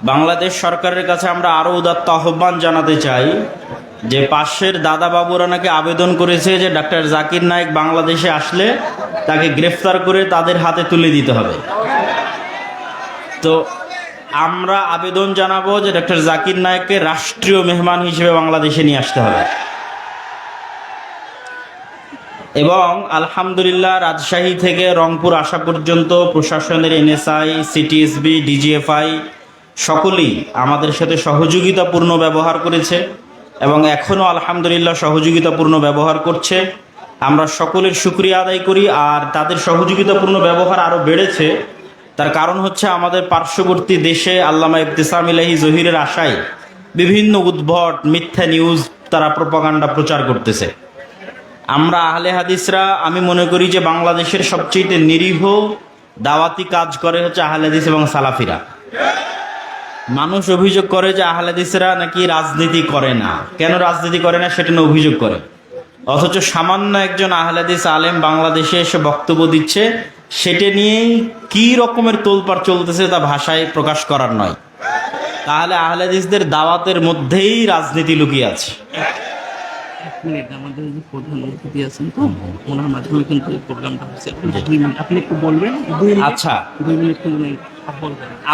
বাংলাদেশ সরকারের কাছে আমরা আরও উদাত্ত আহ্বান জানাতে চাই যে পাশের দাদা বাবুরা নাকি আবেদন করেছে যে ডাক্তার জাকির নায়েক বাংলাদেশে আসলে তাকে গ্রেফতার করে তাদের হাতে তুলে দিতে হবে। তো আমরা আবেদন জানাবো যে ডাক্তার জাকির নায়েককে রাষ্ট্রীয় মেহমান হিসেবে বাংলাদেশে নিয়ে আসতে হবে। এবং আলহামদুলিল্লাহ রাজশাহী থেকে রংপুর আসা পর্যন্ত প্রশাসনের এনএসআই, সিটিএসবি, ডিজিএফআই সকলেই আমাদের সাথে সহযোগিতাপূর্ণ ব্যবহার করেছে এবং এখনও আলহামদুলিল্লাহ সহযোগিতাপূর্ণ ব্যবহার করছে। আমরা সকলের শুকরিয়া আদায় করি। আর তাদের সহযোগিতাপূর্ণ ব্যবহার আরও বেড়েছে, তার কারণ হচ্ছে আমাদের পার্শ্ববর্তী দেশে আল্লামা ইবতিসাম ইলাহি জহিরের আশায় বিভিন্ন উদ্ভট মিথ্যা নিউজ তারা প্রপাগান্ডা প্রচার করতেছে। আমরা আহলে হাদিসরা আমি মনে করি যে বাংলাদেশের সবচেয়ে নিরীহ দাওয়াতি কাজ করে হচ্ছে আহলে হাদিস এবং সালাফিরা। মানুষ অভিযোগ করে যে আহলে হাদিসরা নাকি রাজনীতি করে না। কেন রাজনীতি করে না সেটা নিয়ে অভিযোগ করে, অথচ সামান্য একজন আহলে হাদিস আলেম বাংলাদেশে এসে বক্তব্য দিচ্ছে, সেটা নিয়েই কি রকমের তোলপাড় চলতেছে তা ভাষায় প্রকাশ করার নয়। তাহলে আহলে হাদিসদের দাওয়াতের মধ্যেই রাজনীতি লুকিয়ে আছে। আমাদের যে প্রধান অতিথি আছেন, তো ওনার মাধ্যমে কিন্তু এই প্রোগ্রামটা হচ্ছে। আপনি একটু বলবেন। আচ্ছা, 2 মিনিট বলবেন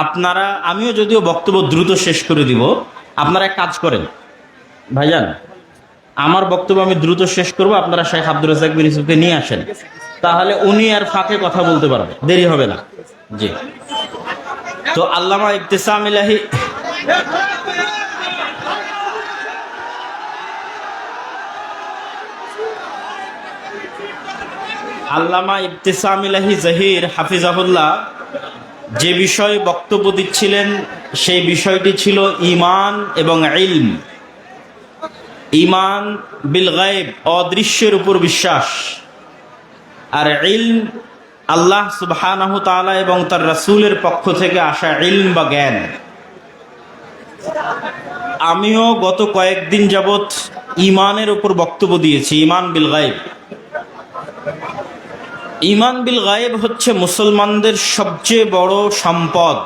আপনারা। আমিও যদিও বক্তব্য দ্রুত শেষ করে দিব, আপনারা এক কাজ করেন ভাইজান, আমার বক্তব্য আমি দ্রুত শেষ করব, আপনারা শেখ আব্দুর রাজ্জাক বিন ইউসুফকে নিয়ে আসেন, তাহলে উনি আর ফাঁকে কথা বলতে পারবে, দেরি হবে না। জি, তো আল্লামা ইবতিসাম ইলাহি আল্লামা ইবতিসাম ইলাহি জহির হাফিজাহুল্লাহ যে বিষয়ে বক্তব্য দিচ্ছিলেন সেই বিষয়টি ছিল ঈমান এবং ইলম। ঈমান বিল গায়ব, অদৃশ্যের উপর বিশ্বাস, আর ইলম আল্লাহ সুবহানাহু তাআলা এবং তার রাসূলের পক্ষ থেকে আসা ইলম বা জ্ঞান। আমিও গত কয়েকদিন যাবৎ ঈমানের উপর বক্তব্য দিয়েছি, ঈমান বিল গায়ব। ঈমান বিল গায়েব হচ্ছে মুসলমানদের সবচেয়ে বড় সম্পদ।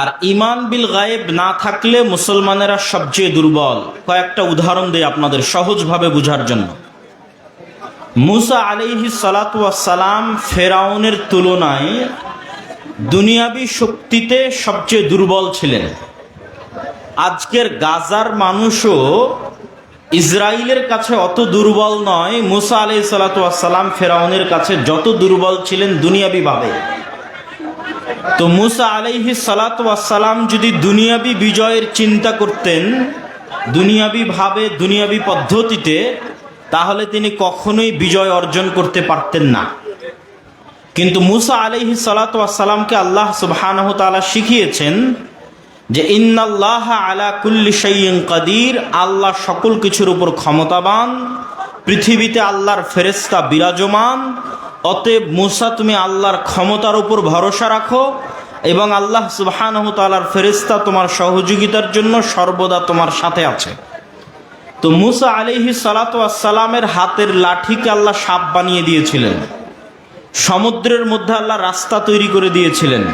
আর ঈমান বিল গায়েব না থাকলে মুসলমানেরা সবচেয়ে দুর্বল। কয়েকটা উদাহরণ দেই আপনাদের সহজভাবে বোঝার জন্য। মুসা আলাইহিস সালাতু ওয়াস সালাম ফেরাউনের তুলনায় দুনিয়াবি শক্তিতে সবচেয়ে দুর্বল ছিলেন। আজকের গাজার মানুষও ইসরায়েলের কাছে অত দুর্বল নয় মুসা আলাইহিস সালাতু ওয়াস সালাম ফেরাউনের কাছে যত দুর্বল ছিলেন দুনিয়াবি ভাবে। তো মুসা আলাইহিস সালাতু ওয়াস সালাম যদি দুনিয়াবি বিজয়ের চিন্তা করতেন দুনিয়াবি ভাবে, দুনিয়াবি পদ্ধতিতে, তাহলে তিনি কখনোই বিজয় অর্জন করতে পারতেন না। কিন্তু মুসা আলাইহিস সালাতু ওয়াস সালামকে আল্লাহ সুবহানাহু ওয়া তাআলা শিখিয়েছেন যে ইন্নাল্লাহা আলা কুল্লি শাইইন কাদির, আল্লাহ সকল কিছুর উপর ক্ষমতাবান, পৃথিবীতে আল্লাহর ফেরেশতা বিরাজমান। অতএব মুসা, তুমি আল্লাহর ক্ষমতার উপর ভরসা রাখো এবং আল্লাহ সুবহানাহু ওয়া তাআলার ফেরেশতা তোমার সহযোগিতার জন্য সর্বদা তোমার সাথে আছে। তো মুসা আলাইহিস সালাতু ওয়াস সালামের হাতের লাঠিকে আল্লাহ সাপ বানিয়ে দিয়েছিলেন, সমুদ্রের মধ্যে আল্লাহ রাস্তা তৈরি করে দিয়েছিলেন,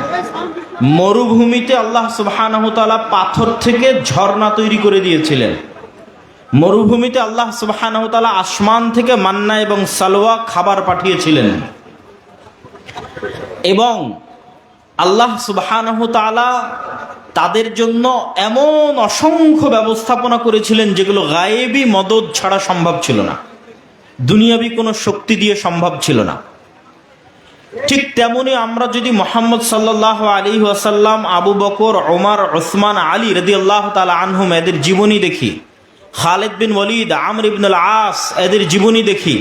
মরুভূমিতে আল্লাহ সুবহানাহু ওয়া তাআলা পাথর থেকে ঝর্ণা তৈরি করে দিয়েছিলেন, মরুভূমিতে আল্লাহ সুবহানাহু ওয়া তাআলা আসমান থেকে মান্না এবং সালওয়া খাবার পাঠিয়েছিলেন, এবং আল্লাহ সুবহানাহু ওয়া তাআলা তাদের জন্য এমন অসংখ্য ব্যবস্থাপনা করেছিলেন যেগুলো গায়েবী মদদ ছাড়া সম্ভব ছিল না, দুনিয়াবি কোনো শক্তি দিয়ে সম্ভব ছিল না। ঠিক তেমনি আমরা যদি মুহাম্মদ সাল্লাল্লাহু আলাইহি ওয়াসাল্লাম, আবু বকর, ওমর, উসমান, আলী রাদিয়াল্লাহু তাআলা আনহুম এদের জীবনী দেখি, খালিদ বিন ওয়ালিদ, আমর ইবনে আল আস এদের জীবনী দেখি,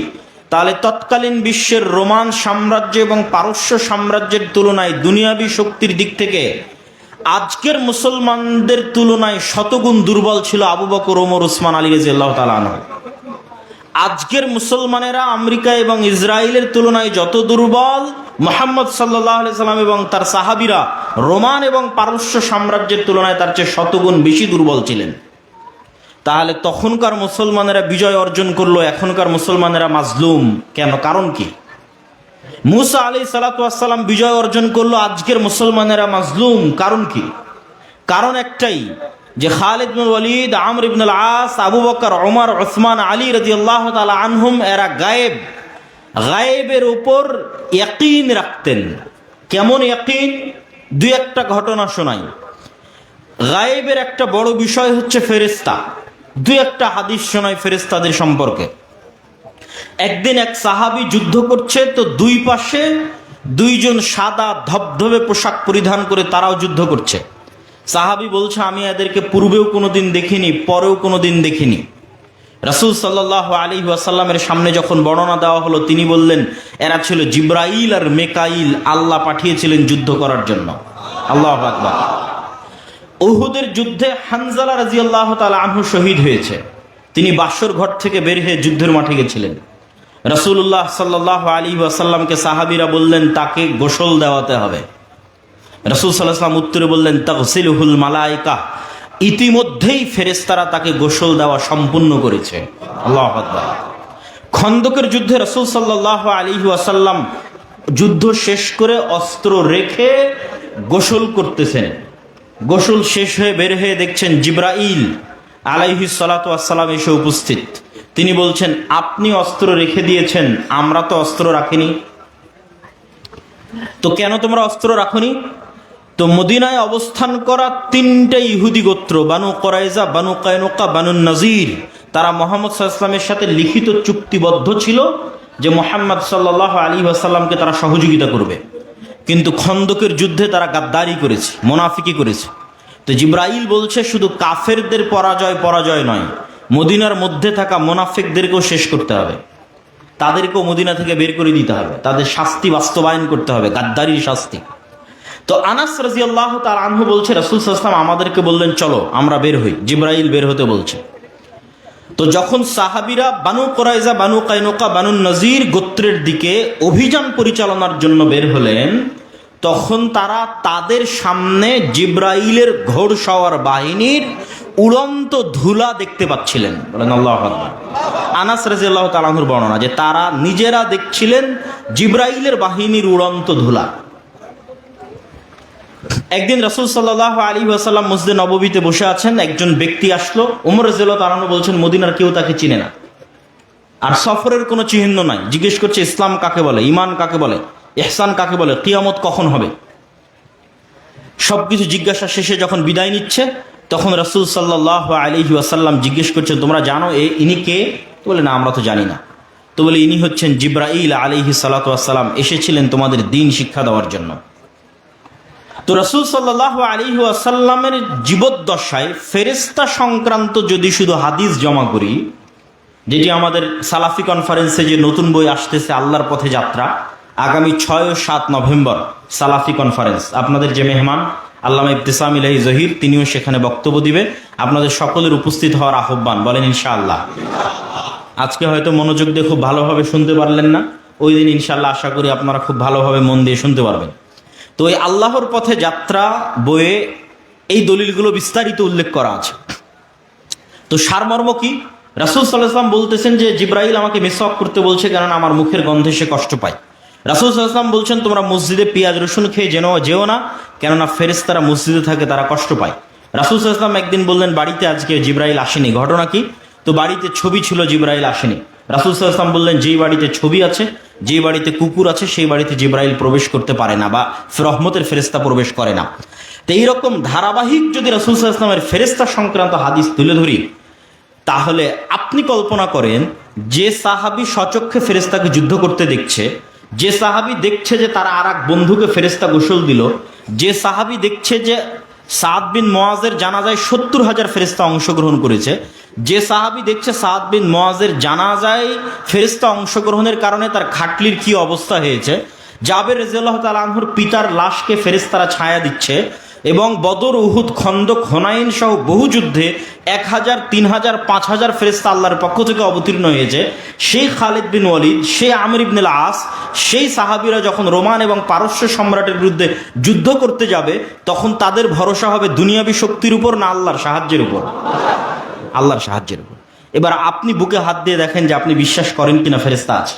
তাহলে তৎকালীন বিশ্বের রোমান সাম্রাজ্য এবং পারস্য সাম্রাজ্যের তুলনায় দুনিয়াবি শক্তির দিক থেকে আজকের মুসলমানদের তুলনায় শতগুণ দুর্বল ছিল আবু বকর, ওমর, উসমান, আলী রাদিয়াল্লাহু তাআলা আনহু। আজকের মুসলমানেরা আমেরিকা এবং ইসরায়েলের তুলনায় যত দুর্বল, মুহাম্মদ সাল্লাল্লাহু আলাইহি সাল্লাম এবং তার সাহাবীরা রোমান এবং পারস্য সাম্রাজ্যের তুলনায় তার চেয়ে শতগুণ বেশি দুর্বল ছিলেন। তাহলে তখনকার মুসলমানেরা বিজয় অর্জন করলো, এখনকার মুসলমানেরা মাজলুম কেন? কারণ কি? মুসা আলাইহিস সালাতু ওয়াস সালাম বিজয় অর্জন করলো, আজকের মুসলমানেরা মাজলুম। কারণ কি? কারণ একটাই, যে খালিদ বিন ওয়ালিদ, আমর ইবনে আল আস, আবু বকর, ওমর, উসমান, আলী রাদিয়াল্লাহু তাআলা আনহুম এরা গায়েবের উপর ইয়াকিন রাখতেন। কেমন ইয়াকিন? দুই একটা ঘটনা শোনাই। গায়েবের একটা বড় বিষয় হচ্ছে ফেরেশতা। দুই একটা হাদিস শোনাই ফেরেশতাদের সম্পর্কে। একদিন এক সাহাবী যুদ্ধ করছে, তো দুই পাশে দুইজন সাদা ধবধবে পোশাক পরিধান করে তারাও যুদ্ধ করছে। সাহাবী বলছে, আমি এদেরকে পূর্বেও কোনোদিন দেখিনি, পরেও কোনোদিন দেখিনি। রাসূল সাল্লাল্লাহু আলাইহি ওয়াসাল্লামের সামনে যখন বর্ণনা দেওয়া হলো, তিনি বললেন, এরা ছিল জিবরাইল আর মেকাইল, আল্লাহ পাঠিয়েছিলেন যুদ্ধ করার জন্য। আল্লাহু আকবার। উহুদের যুদ্ধে হানজালা রাদিয়াল্লাহু তাআলা আনহু শহীদ হয়েছে। তিনি বাসর ঘর থেকে বের হয়ে যুদ্ধের মাঠে গেছিলেন। রাসূলুল্লাহ সাল্লাল্লাহু আলাইহি ওয়াসাল্লামকে সাহাবীরা বললেন, তাকে গোসল দেওয়াতে হবে। রাসূল সাল্লাল্লাহু আলাইহি ওয়াসাল্লাম উত্তরে বললেন, তাগসিলুহুল মালায়েকা, ইতিমধ্যেই ফেরেশতারা তাকে গোসল দেওয়া সম্পূর্ণ করেছে। আল্লাহু আকবার। খন্দকের যুদ্ধে রাসূল সাল্লাল্লাহু আলাইহি ওয়াসাল্লাম যুদ্ধ শেষ করে অস্ত্র রেখে গোসল করতেছেন। গোসল শেষ হয়ে বের হয়ে দেখছেন জিবরাইল আলাইহিস সালাতু ওয়াস সালাম এসে উপস্থিত। তিনি বলছেন, আপনি অস্ত্র রেখে দিয়েছেন, আমরা তো অস্ত্র রাখিনি। তো কেন তোমরা অস্ত্র রাখনি? তো মদিনায় অবস্থান করা তিনটা ইহুদি গোত্র, বানু কুরাইজা, বানু কায়নুকা, বানু নাজির, তারা মুহাম্মদ সাল্লাল্লাহু আলাইহি ওয়াসাল্লামের সাথে লিখিত চুক্তিবদ্ধ ছিল যে মুহাম্মদ সাল্লাল্লাহু আলাইহি ওয়াসাল্লামকে তারা সহযোগিতা করবে। কিন্তু খন্দকের যুদ্ধে তারা গাদ্দারি করেছে, মুনাফিকি করেছে। তো জিবরাইল বলছে, শুধু কাফেরদের পরাজয় নয়, মদিনার মধ্যে থাকা মুনাফিকদেরকেও শেষ করতে হবে, তাদেরকেও মদিনা থেকে বের করে দিতে হবে, তাদের শাস্তি বাস্তবায়ন করতে হবে, গাদ্দারির শাস্তি। তো আনাস রাদিয়াল্লাহু তাআলা আনহু বলছে, রাসূল সাল্লাল্লাহু আলাইহি ওয়াসাল্লাম আমাদেরকে বললেন, চলো আমরা বের হই। জিবরাইল বের হতে বলছে। তো যখন সাহাবীরা বানু কুরাইজা, বানু কায়নুকা, বানু নাজির গোত্রের দিকে অভিযান পরিচালনার জন্য বের হলেন, তখন তারা তাদের সামনে জিবরাইলের ঘোড়সওয়ার বাহিনীর উড়ন্ত ধুলা দেখতে পাচ্ছিলেন। বলেন আল্লাহু আকবার। আনাস রাদিয়াল্লাহু তাআলা আনহুর বর্ণনা, যে তারা নিজেরা দেখছিলেন জিবরাইলের বাহিনীর উড়ন্ত ধুলা। একদিন রাসূল সাল্লাল্লাহু আলাইহি ওয়াসাল্লাম মসজিদে নববীতে বসে আছেন, একজন ব্যক্তি আসলো। ওমর রাদিয়াল্লাহু তাআলা আনহু বলছেন, মদিনার কেউ তাকে চিনে না, আর সফরের কোনো চিহ্ন নাই। জিজ্ঞেস করছে, ইসলাম কাকে বলে, ঈমান কাকে বলে, ইহসান কাকে বলে, কিয়ামত কখন হবে। সবকিছু জিজ্ঞাসা শেষে যখন বিদায় নিচ্ছে, তখন রাসূল সাল্লাল্লাহু আলাইহি ওয়াসাল্লাম জিজ্ঞেস করছেন, তোমরা জানো ইনি কে? তো বলে, না আমরা তো জানি না। তো বলে, ইনি হচ্ছেন জিবরাইল আলাইহিস সালাতু ওয়াস সালাম, এসেছিলেন তোমাদের দ্বীন শিক্ষা দেওয়ার জন্য। তো রাসূল সাল্লাল্লাহু আলাইহি ওয়াসাল্লামের জীবদ্দশায় ফেরেশতা সংক্রান্ত যদি শুধু হাদিস জমা করি, যেটি আমাদের সালাফি কনফারেন্সে যে নতুন বই আসতেছে, আল্লাহর পথে যাত্রা, আগামী 6 ও 7 নভেম্বর সালাফি কনফারেন্স, আপনাদের যে মেহমান আল্লামা ইবতিসাম ইলাহি জহির, তিনিও সেখানে বক্তব্য দিবে। আপনাদের সকলের উপস্থিত হওয়ার আহ্বান, বলেন ইনশাআল্লাহ। আজকে হয়তো মনোযোগ দিয়ে খুব ভালোভাবে শুনতে পারলেন না, ওই দিন ইনশাআল্লাহ আশা করি আপনারা খুব ভালোভাবে মন দিয়ে শুনতে পারবেন। তো এই আল্লাহর পথে যাত্রা বইয়ে এই দলিলগুলো বিস্তারিত উল্লেখ করা আছে। তো সারমর্ম কি? রাসূল সাল্লাল্লাহু আলাইহি ওয়াসাল্লাম বলতেছেন যে জিবরাইল আমাকে মিসওয়াক করতে বলছে, কারণ আমার মুখের গন্ধে সে কষ্ট পায়। রাসূল সাল্লাল্লাহু আলাইহি ওয়াসাল্লাম বলছেন, তোমরা মসজিদে পেঁয়াজ রসুন খেয়ে যেও না, কেননা ফেরেশতারা মসজিদে থাকে, তারা কষ্ট পায়। রাসূল সাল্লাল্লাহু আলাইহি ওয়াসাল্লাম একদিন বললেন, বাড়িতে আজকে জিবরাইল আসেনি, ঘটনা কি? তো বাড়িতে ছবি ছিল, জিবরাইল আসেনি। রাসূল সাল্লাল্লাহু আলাইহি ওয়াসাল্লাম বললেন, যেই বাড়িতে ছবি আছে, যেই বাড়িতে কুকুর আছে, সেই বাড়িতে জিবরাইল প্রবেশ করতে পারে না, বা রহমতের ফেরেশতা প্রবেশ করে না। তো এইরকম ধারাবাহিক যদি রাসূল সাল্লাল্লাহু আলাইহি ওয়াসাল্লামের ফেরেশতা সংক্রান্ত হাদিস তুলে ধরি, তাহলে আপনি কল্পনা করেন, যে সাহাবী স্বচক্ষে ফেরেশতাকে যুদ্ধ করতে দেখছে, যে সাহাবী দেখছে যে তারা আর এক বন্ধুকে ফেরেশতা গোসল দিল, যে সাহাবী দেখছে যে সাদ বিন মুআজের জানাজায় 70,000 ফেরেশতা অংশগ্রহণ করেছে, যে সাহাবী দেখছে সাদ বিন মুআজের জানাজায় ফেরেশতা অংশগ্রহণের কারণে তার খাটলির কি অবস্থা হয়েছে, জাবের রাদিয়াল্লাহু তাআলা আনহুর পিতার লাশকে ফেরেশতারা ছায়া দিচ্ছে, এবং বদর, উহুদ, খন্দক, হুনাইন সহ বহু যুদ্ধে 1000, 3000, 5000 ফেরেশতা আল্লাহর পক্ষ থেকে অবতীর্ণ হয়েছে, সেই খালিদ বিন ওয়ালিদ, সেই আমর ইবনে আল আস, সেই সাহাবীরা যখন রোমান এবং পারস্য সম্রাটের বিরুদ্ধে যুদ্ধ করতে যাবে, তখন তাদের ভরসা হবে দুনিয়াবী শক্তির উপর না আল্লাহর সাহায্যের উপর? আল্লাহর সাহায্যের উপর। এবার আপনি বুকে হাত দিয়ে দেখেন যে আপনি বিশ্বাস করেন কিনা ফেরেশতা আছে।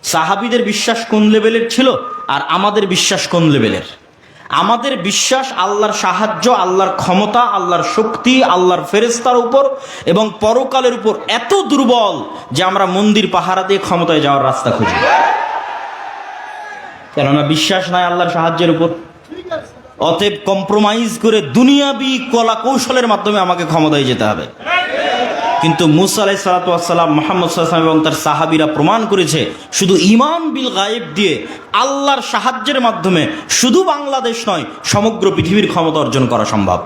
সাহাবীদের বিশ্বাস কোন লেভেলের ছিল আর আমাদের বিশ্বাস কোন লেভেলের? আমাদের বিশ্বাস আল্লাহর সাহায্য, আল্লাহর ক্ষমতা, আল্লাহর শক্তি, আল্লাহর ফেরেশতার উপর এবং পরকালের উপর এত দুর্বল যে আমরা মন্দির পাহারা দিয়ে ক্ষমতায় যাওয়ার রাস্তা খুঁজি। কেননা বিশ্বাস নাই আল্লাহর সাহায্যের উপর। অতএব কম্প্রোমাইজ করে দুনিয়াবি কলা কৌশলের মাধ্যমে আমাকে ক্ষমতায় যেতে হবে। কিন্তু মুসা আলাইহিস সালাতু ওয়াস সালাম, মুহাম্মদ সাল্লাল্লাহু আলাইহি ওয়াসাল্লাম এবং তার সাহাবীরা প্রমাণ করেছে শুধু ঈমান বিল গায়েব দিয়ে আল্লাহর সাহায্যের মাধ্যমে শুধু বাংলাদেশ নয়, সমগ্র পৃথিবীর ক্ষমতা অর্জন করা সম্ভব।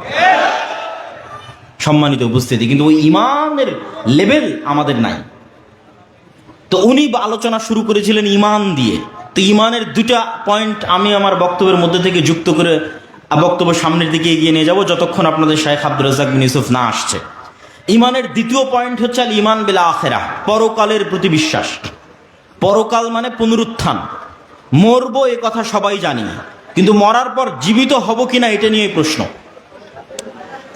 সম্মানিত উপস্থিতি, কিন্তু ওই ঈমানের লেভেল আমাদের নাই। তো উনি আলোচনা শুরু করেছিলেন ঈমান দিয়ে। তো ঈমানের দুটা পয়েন্ট আমি আমার বক্তব্যের মধ্যে থেকে যুক্ত করে বক্তব্য সামনের দিকে এগিয়ে নিয়ে যাব, যতক্ষণ আপনাদের শাইখ আব্দুর রাজ্জাক বিন ইউসুফ না আসছে। ঈমানের দ্বিতীয় পয়েন্ট হচ্ছে আল ঈমান বিল আখিরাহ, পরকালের প্রতি বিশ্বাস। পরকাল মানে পুনরুত্থান। মরবো এ কথা সবাই জানি, কিন্তু মরার পর জীবিত হব কিনা এটা নিয়ে প্রশ্ন।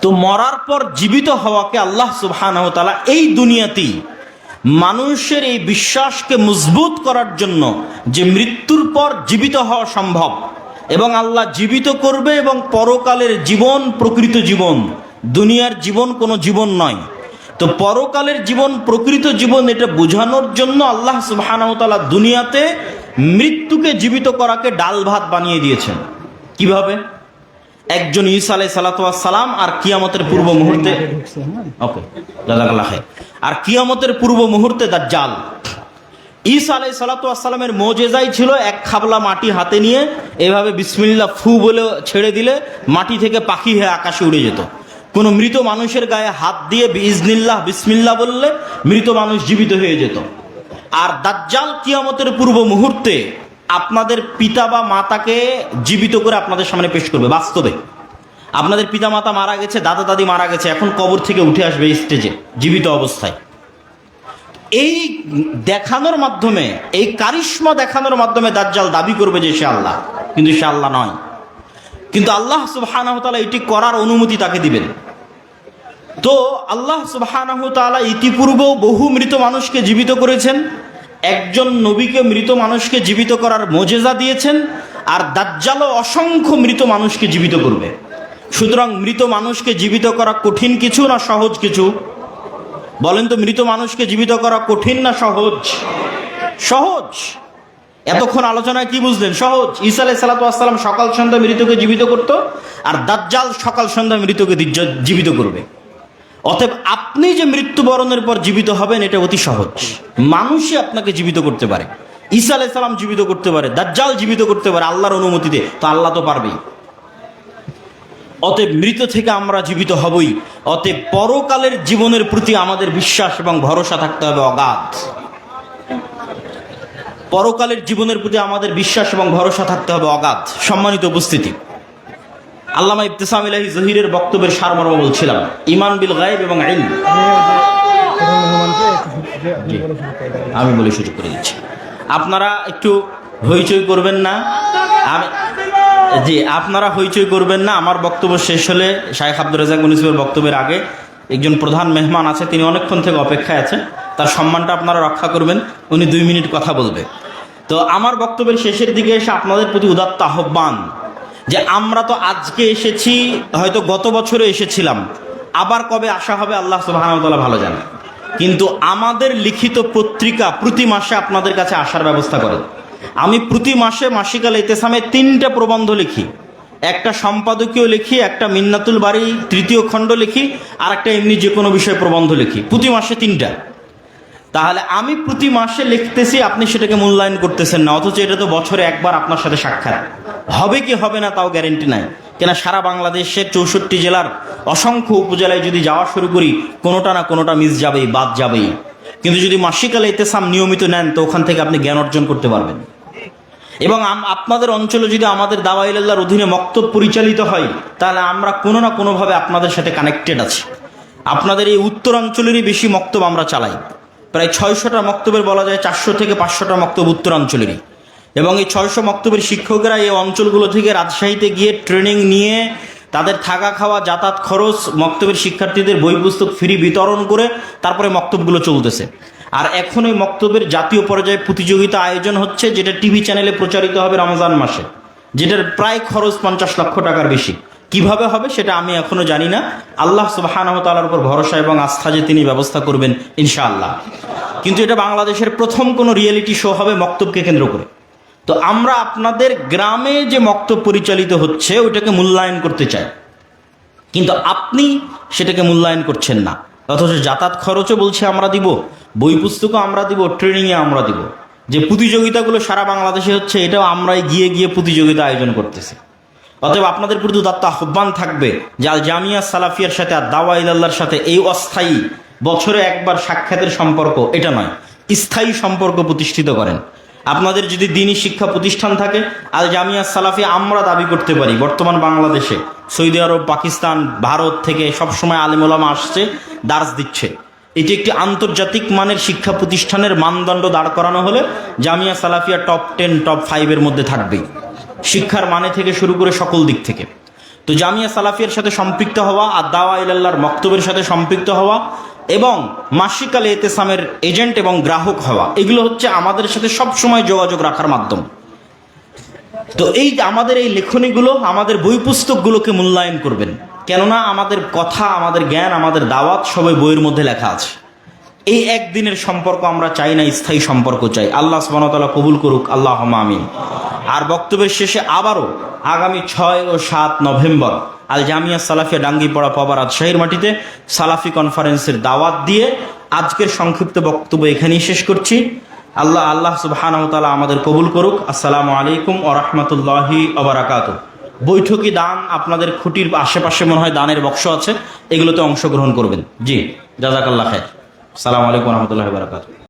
তো মরার পর জীবিত হওয়াকে আল্লাহ সুবহানাহু ওয়া তাআলা এই দুনিয়াতেই মানুষের এই বিশ্বাসকে মজবুত করার জন্য যে মৃত্যুর পর জীবিত হওয়া সম্ভব এবং আল্লাহ জীবিত করবে এবং পরকালের জীবন প্রকৃত জীবন, দুনিয়ার জীবন কোনো জীবন নয়। তো পরকালের জীবন প্রকৃত জীবন এটা বোঝানোর জন্য আল্লাহ সুবহানাহু ওয়া তাআলা দুনিয়াতে মৃত্যুকে জীবিত করাকে ডাল ভাত বানিয়ে দিয়েছেন। কিভাবে? একজন ঈসা আলাইহিস সালাতু ওয়াস সালাম আর কিয়ামতের পূর্ব মুহূর্তে, ওকে জাযাকাল্লাহ খাইর, আর কিয়ামতের পূর্ব মুহূর্তে দাজ্জাল। ঈসা আলাইহিস সালাতু ওয়াস সালামের মুজিজাই ছিল এক খাবলা মাটি হাতে নিয়ে এভাবে বিসমিল্লাহ ফু বলে ছেড়ে দিলে মাটি থেকে পাখি হয়ে আকাশে উড়ে যেত। কোনো মৃত মানুষের গায়ে হাত দিয়ে বিইজনিল্লাহ বিসমিল্লাহ বললে মৃত মানুষ জীবিত হয়ে যেত। আর দাজ্জাল কিয়ামতের পূর্ব মুহূর্তে আপনাদের পিতা বা মাতাকে জীবিত করে আপনাদের সামনে পেশ করবে। বাস্তবে আপনাদের পিতা মাতা মারা গেছে, দাদা দাদি মারা গেছে, এখন কবর থেকে উঠে আসবে স্টেজে জীবিত অবস্থায়। এই দেখানোর মাধ্যমে, এই কারিশমা দেখানোর মাধ্যমে দাজ্জাল দাবি করবে যে সে আল্লাহ, কিন্তু সে আল্লাহ নয়। কিন্তু আল্লাহ সুবহানাহু ওয়া তাআলা এটি করার অনুমতি তাকে দিবেন। তো আল্লাহ সুবহানাহু ওয়া তাআলা ইতিপূর্বেও বহু মৃত মানুষকে জীবিত করেছেন, একজন নবীকে মৃত মানুষকে জীবিত করার মুজিজা দিয়েছেন, আর দাজ্জালও অসংখ্য মৃত মানুষকে জীবিত করবে। সুতরাং মৃত মানুষকে জীবিত করা কঠিন কিছু না সহজ কিছু? বলেন তো, মৃত মানুষকে জীবিত করা কঠিন না সহজ? সহজ। এতক্ষণ আলোচনায় কি বুঝলেন? সহজ। ঈসা আলাইহিস সালাতু ওয়াস সালাম সকাল সন্ধ্যা মৃতকে জীবিত করত, আর দাজ্জাল সকাল সন্ধ্যা মৃতকে জীবিত করবে। অতএব আপনি যে মৃত্যুবরণের পর জীবিত হবেন এটা অতি সহজ। মানুষই আপনাকে জীবিত করতে পারে, ঈসা আলাইহিস সালাম জীবিত করতে পারে, দাজ্জাল জীবিত করতে পারে আল্লাহর অনুমতিতে। তো আল্লাহ তো পারবেই। অতএব মৃত থেকে আমরা জীবিত হবই। অতএব পরকালের জীবনের প্রতি আমাদের বিশ্বাস এবং ভরসা থাকতে হবে অগাধ। পরকালের জীবনের প্রতি আমাদের বিশ্বাস এবং ভরসা থাকতে হবে অগাধ। সম্মানিত উপস্থিতি, আল্লামা ইবতিসাম ইলাহি জহিরের বক্তব্যের সারমর্ম বলছিলাম, ঈমান বিল গায়ব এবং ইলম। আমি বলে সুযোগ করে দিচ্ছি, আপনারা একটু হইচই করবেন না। আপনারা হইচই করবেন না। আমার বক্তব্য শেষ হলে শাইখ আব্দুর রাজ্জাক বিন ইউসুফের বক্তব্যের আগে একজন প্রধান মেহমান আছে, তিনি অনেকক্ষণ থেকে অপেক্ষায় আছেন, তার সম্মানটা আপনারা রক্ষা করবেন। উনি 2 মিনিট কথা বলবে। তো আমার বক্তব্যের শেষের দিকে এসে আপনাদের প্রতি উদাত্ত আহ্বান যে আমরা তো আজকে এসেছি, হয়তো গত বছরে এসেছিলাম, আবার কবে আসা হবে আল্লাহ সুবহানাহু ওয়া তাআলা ভালো জানেন। কিন্তু আমাদের লিখিত পত্রিকা প্রতি মাসে আপনাদের কাছে আসার ব্যবস্থা করে। আমি প্রতি মাসে মাসিকাল ইতিসামে 3টা প্রবন্ধ লিখি, একটা সম্পাদকীয় লিখি, একটা মিন্নাতুল বাড়ি 3য় খণ্ড লিখি, আর একটা এমনি যে কোনো বিষয়ে প্রবন্ধ লিখি, প্রতি মাসে 3টা। তাহলে আমি প্রতি মাসে লিখতেছি, আপনি সেটাকে মূল্যায়ন করতেছেন না, অথচ এটা তো বছরে একবার আপনার সাথে সাক্ষাৎ হবে কি হবে না তাও গ্যারেন্টি নাই। কেন সারা বাংলাদেশের 64 জেলার অসংখ্য উপজেলায় যদি যাওয়া শুরু করি, কোনোটা না কোনোটা মিস যাবেই, বাদ যাবেই। কিন্তু যদি মাসিকাল ইতিসাম নিয়মিত নেন তো ওখান থেকে আপনি জ্ঞান অর্জন করতে পারবেন। এবং আপনাদের অঞ্চলে যদি আমাদের দাওয়া ইলাল্লাহর অধীনে মক্তব পরিচালিত হয়, তাহলে আমরা কোনো না কোনোভাবে আপনাদের সাথে কানেক্টেড আছি। আপনাদের এই উত্তরাঞ্চলেরই বেশি মক্তব আমরা চালাই, প্রায় 600টা মক্তবের বলা যায় 400 থেকে 500টা মক্তব উত্তরাঞ্চলেরই। এবং এই 600 মক্তবের শিক্ষকরা এই অঞ্চলগুলো থেকে রাজশাহীতে গিয়ে ট্রেনিং নিয়ে তাদের থাকা খাওয়া যাতায়াত খরচ, মক্তবের শিক্ষার্থীদের বই পুস্তক ফ্রি বিতরণ করে তারপরে মক্তবগুলো চলতেছে। আর এখন এই মক্তবের জাতীয় পর্যায়ে প্রতিযোগিতা আয়োজন হচ্ছে, যেটা টিভি চ্যানেলে প্রচারিত হবে রমজান মাসে, যেটার প্রায় খরচ 50 লক্ষ টাকার বেশি। কিভাবে হবে সেটা আমি এখনো জানি না। আল্লাহ সুবহানাহু ওয়া তাআলার উপর ভরসা এবং আস্থা যে তিনি ব্যবস্থা করবেন ইনশাআল্লাহ। কিন্তু এটা বাংলাদেশের প্রথম কোনো রিয়েলিটি শো হবে মক্তবকে কেন্দ্র করে। তো আমরা আপনাদের গ্রামে যে মক্তব পরিচালিত হচ্ছে ওইটাকে মূল্যায়ন করতে চাই, কিন্তু আপনি সেটাকে মূল্যায়ন করছেন না। অথচ যাতায়াত খরচও বলছে আমরা দিব, বই পুস্তকও আমরা দিব, ট্রেনিংয়ে আমরা দিব। যে প্রতিযোগিতাগুলো সারা বাংলাদেশে হচ্ছে এটাও আমরাই গিয়ে গিয়ে প্রতিযোগিতা আয়োজন করতেছি। অতএব আপনাদের প্রতি দত্ত আহ্বান থাকবে যে আল জামিয়া সালাফিয়ার সাথে আর দাওয়া ইলাল্লাহর সাথে এই অস্থায়ী বছরে একবার সাক্ষাতের সম্পর্ক এটা নয়, স্থায়ী সম্পর্ক প্রতিষ্ঠিত করেন। আপনাদের যদি দ্বীনি শিক্ষা প্রতিষ্ঠান থাকে, আল জামিয়া সালাফিয়া আমরা দাবি করতে পারি বর্তমান বাংলাদেশে সৌদি আরব, পাকিস্তান, ভারত থেকে সবসময় আলেম ওলামা আসছে, দার্স দিচ্ছে। এটি একটি আন্তর্জাতিক মানের শিক্ষা প্রতিষ্ঠানের মানদণ্ড দাঁড় করানো হলে জামিয়া সালাফিয়া টপ 10 টপ 5 মধ্যে থাকবেই, শিক্ষার মানে থেকে শুরু করে সকল দিক থেকে। তো জামিয়া সালাফিয়ার সাথে সম্পৃক্ত হওয়া আর দাওয়া ইলাল্লাহর মক্তবের সাথে সম্পৃক্ত হওয়া এবং মাসিক আল এতেসামের এজেন্ট এবং গ্রাহক হওয়া, এগুলো হচ্ছে আমাদের সাথে সবসময় যোগাযোগ রাখার মাধ্যম। তো এই আমাদের এই লেখনীগুলো, আমাদের বই পুস্তকগুলোকে মূল্যায়ন করবেন, কেননা আমাদের কথা, আমাদের জ্ঞান, আমাদের দাওয়াত সবাই বইয়ের মধ্যে লেখা আছে। এই একদিনের সম্পর্ক আমরা চাই না, স্থায়ী সম্পর্ক চাই। আল্লাহ সুবহানাহু ওয়া তাআলা কবুল করুক, আল্লাহুম্মা আমিন। আর বক্তব্যের শেষে আবারও আগামী 6 ও 7 নভেম্বর আল জামিয়া সালাফিয়া ডাঙ্গিপাড়া পাবা রাজশাহীর মাটিতে সালাফি কনফারেন্সের দাওয়াত দিয়ে আজকের সংক্ষিপ্ত বক্তব্য এখানেই শেষ করছি। আল্লাহ সুবহানাহু ওয়া তাআলা আমাদের কবুল করুক। আসসালামু আলাইকুম ওয়া রাহমাতুল্লাহি ওয়া বারাকাতুহু। বৈঠকি দান, আপনাদের খুঁটির আশেপাশে মনে হয় দানের বক্স আছে, এগুলোতে অংশগ্রহণ করবেন। জি, জাযাকাল্লাহ খায়র। আসসালামু আলাইকুম ওয়া রাহমাতুল্লাহি ওয়া বারাকাতুহু।